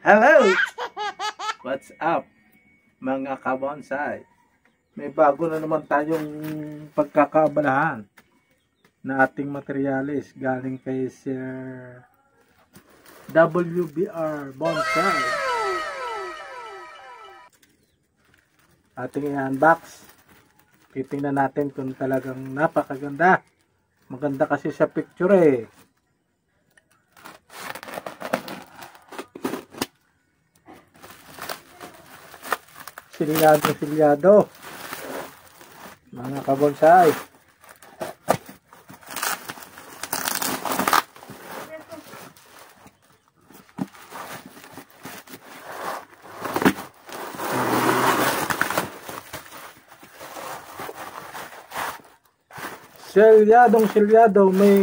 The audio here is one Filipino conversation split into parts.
Hello! What's up, mga kabonsai? May bago na naman tayong pagkakaabalahan na ating materialis galing kay Sir WBR Bonsai. Ating i-unbox. Titingnan natin kung talagang napakaganda. Maganda kasi sa picture eh. Silyado mga kabonsai. Silyado may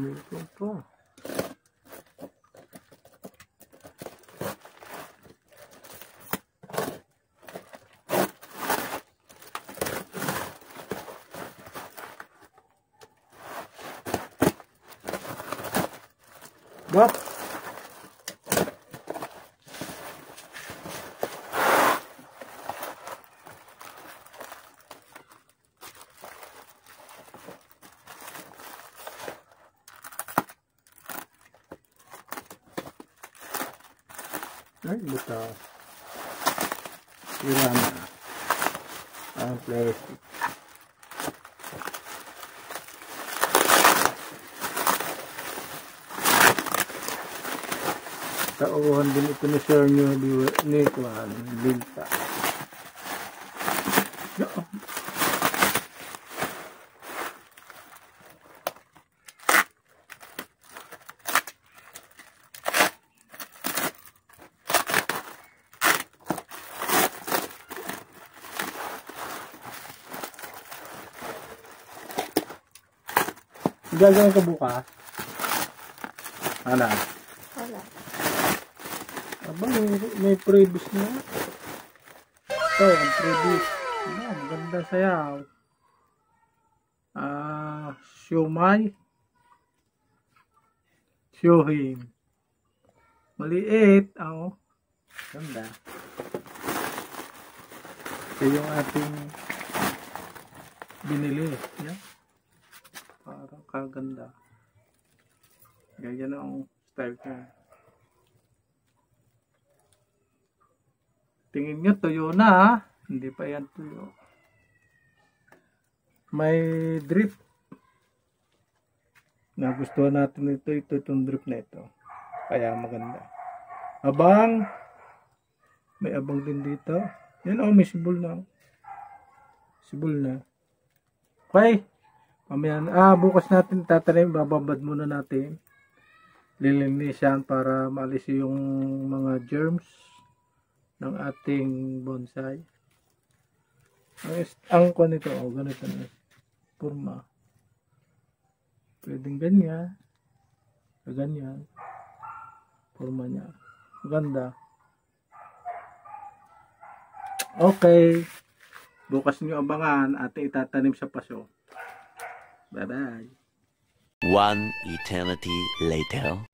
meron pa. What? Ay, buta. Sira na. Ang plastic. Tauhan din ito ni Sir ni Kwan Linta. Gagawin ka bukas? Ano? Wala. Aba, may previous na. Ito, ang previous. Maganda sayaw. Siomay. Siohim. Maliit. Ganda. Ito yung ating binili. Yan. Parang kaganda. Ganyan ang style niya. Tingin nyo, tuyo na ha. Hindi pa yan tuyo. May drip. Nagustuhan natin itong drip na ito. Kaya maganda. Abang. May abang din dito. Yan may sibol na. Sibol na. Okay. Bukas natin tatanim. Bababad muna natin. Lilinisan para maalis yung mga germs ng ating bonsai. Ang kuha nito, ganito na. Purma. Pwedeng ganyan. Ganyan. Purma niya. Maganda. Okay. Bukas nyo abangan at itatanim sa paso. Bye-bye. One eternity later.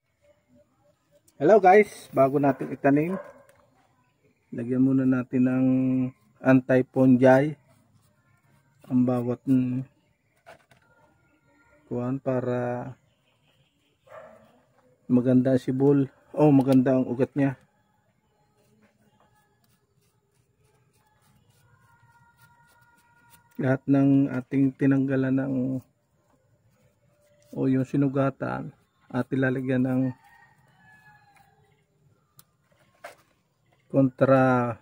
Hello guys, bago natin itanim, lagyan muna natin ng anti-fungi ang bawat kuwan para maganda ang sibol. Maganda ang ugat niya. Lahat ng ating tinanggalan ng yung sinugatan at ilalagyan ng kontra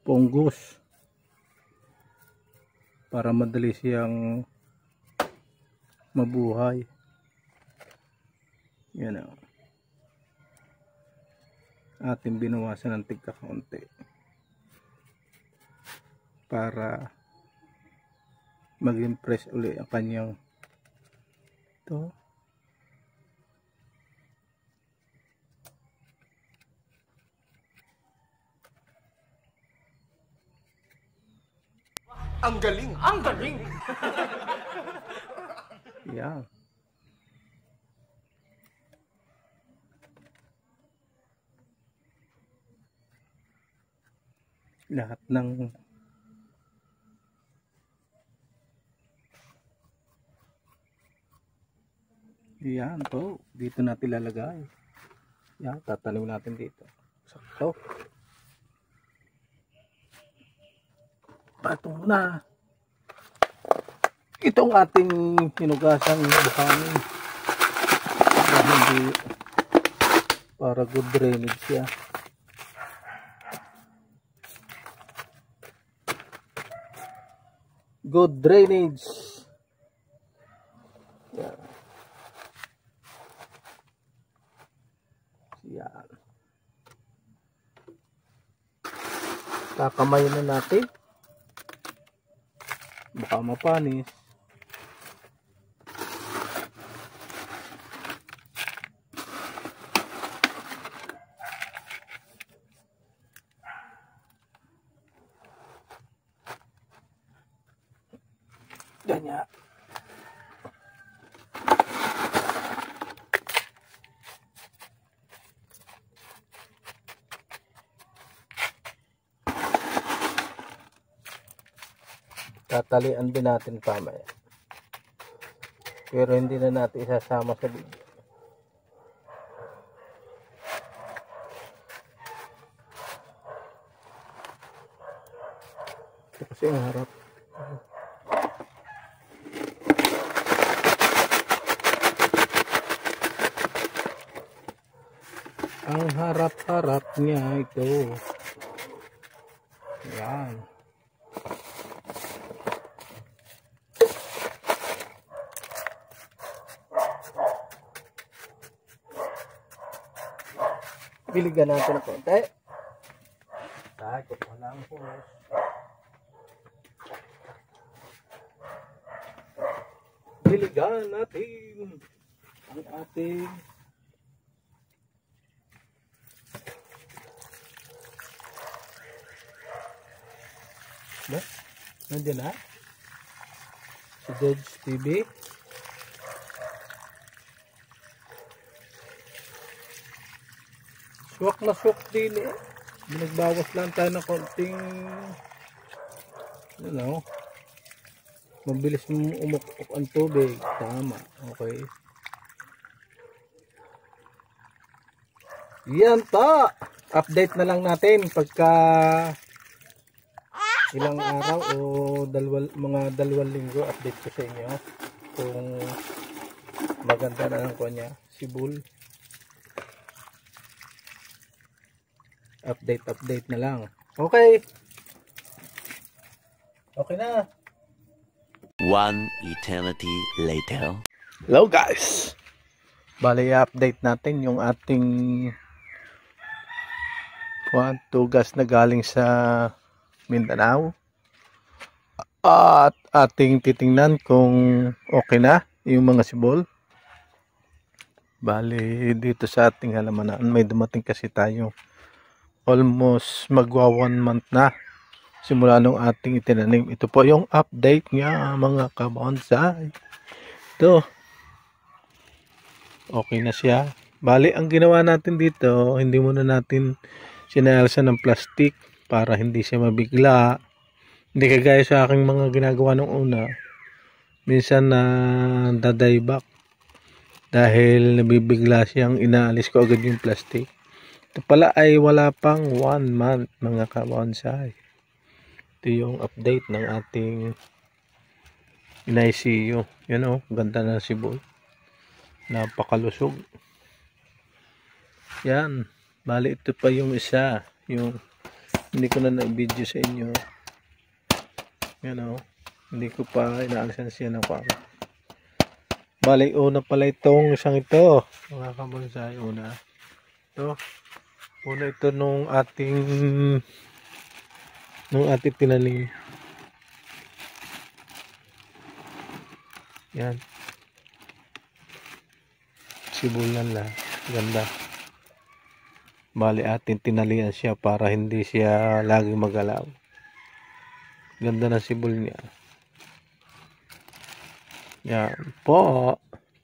fungus para madali siyang mabuhay. Yan ating binawasan ng tigka-kaunti para mag-impress uli ang kanyang ito. Ang galing! Ang galing! Yan. Lahat ng yan po, dito natin lalagay. Yan, tatanim natin dito. Sakto. Patong na. Itong ating hinugasang buhangin. Hindi para good drainage siya. Good drainage. Yan. Yan. Kakamayin na natin. Baka mapanis. Ganyan. Tatalian din natin pamaya. Pero hindi na natin isasama sa video. Ito kasi ang harap. Ang harap-harap niya ito. Yan. Biligan natin ng konti. Takot mo lang po. Biligan natin ang ating ba? Nandiyan na? Si Dodge TV. Swak na swak din eh. Nagbawas lang tayo ng konting mabilis umukok ang tubig. Tama. Okay. Yan ta. Update na lang natin pagka ilang araw o mga 2 linggo. Update ko sa inyo kung maganda na ang kanya sibol. Update na lang. Okay. Okay na. One eternity later. Hello guys. Bali update natin yung ating tugas na galing sa Mindanao. At ating titingnan kung okay na yung mga sibol. Bali dito sa ating halamanan may dumating kasi tayo. Almost magwa 1 month na simula nung ating itinanim. Ito po yung update niya mga kabonsai. Ito. Okay na siya. Bali ang ginawa natin dito, hindi muna natin sinayalsan ng plastic para hindi siya mabigla. Hindi kagaya sa aking mga ginagawa nung una. Minsan na dadayback dahil nabibigla siyang inaalis ko agad yung plastic. Ito pala ay wala pang 1 month mga kabonsai. Ito yung update ng ating ICU. Yan o, ganda na sibol. Napakalusog. Yan. Bali ito pa yung isa. Yung hindi ko na na-video sa inyo. Yan o. Hindi ko pa inaalisan siya ng pang. Bali una pala itong isang ito. Mga kabonsai una. Ito. Una ito nung ating tinanim. Yan. Sibulan lang. Ganda. Bali atin tinalian siya para hindi siya laging magalaw. Ganda na sibol niya. Yan po.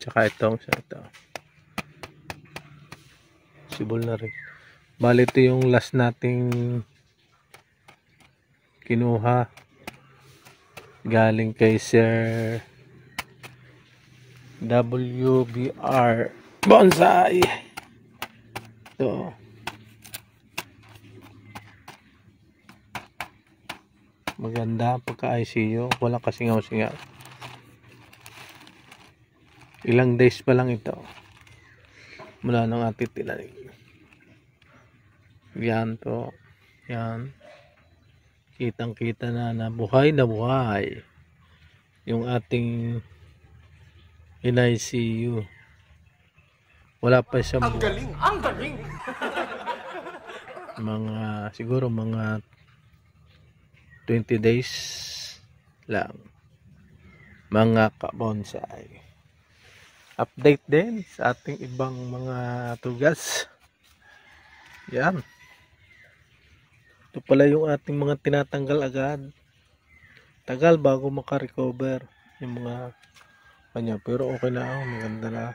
Tsaka itong sa ito. Sibol na rin. Bali ito yung last nating kinuha. Galing kay Sir WBR Bonsai. Ito. Maganda pagka-ICU. Wala kasingaw-singaw. Ilang days pa lang ito. Mula nang ating tinanim. Yan po. Yan. Kitang-kita na buhay na buhay. Yung ating in-ICU. Wala pa siyang buhay. Ang galing! Ang galing! Siguro mga 20 days lang. Mga ka-bonsai. Update din sa ating ibang mga tugas. Yan. Ito pala yung ating mga tinatanggal agad. Tagal bago makarecover yung mga kanya. Pero okay na ako. Maganda na.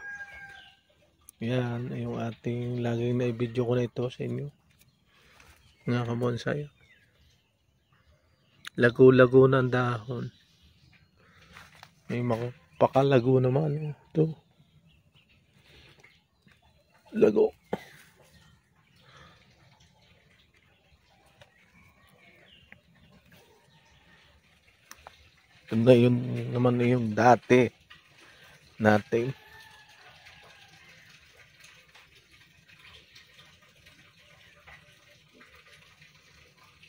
Yan. Yung ating laging na-video ko na ito sa inyo. Mga ka-bonsai. Lago-lago na ang dahon. May makapakalago naman. Ito. Lago. Ganda yun naman yung dati natin.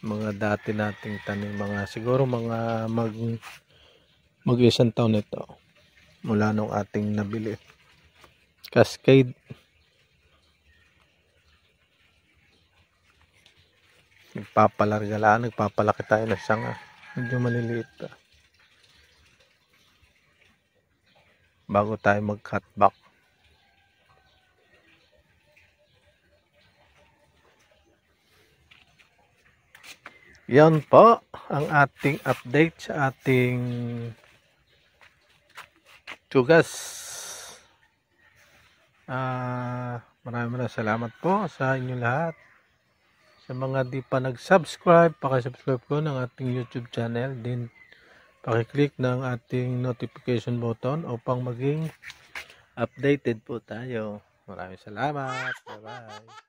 Mga dati nating tanim. Siguro mga mag-isang taon ito. Mula nung ating nabili. Cascade. Nagpapalaki tayo ng sanga. Medyo maliliit pa. Bago tayo mag-cut back. Yan po ang ating update sa ating tugas. Maraming salamat po sa inyo lahat. Sa mga di pa nag-subscribe, pakisubscribe ko ng ating YouTube channel. Din pakiclick ng ating notification button upang maging updated po tayo. Maraming salamat. Bye-bye.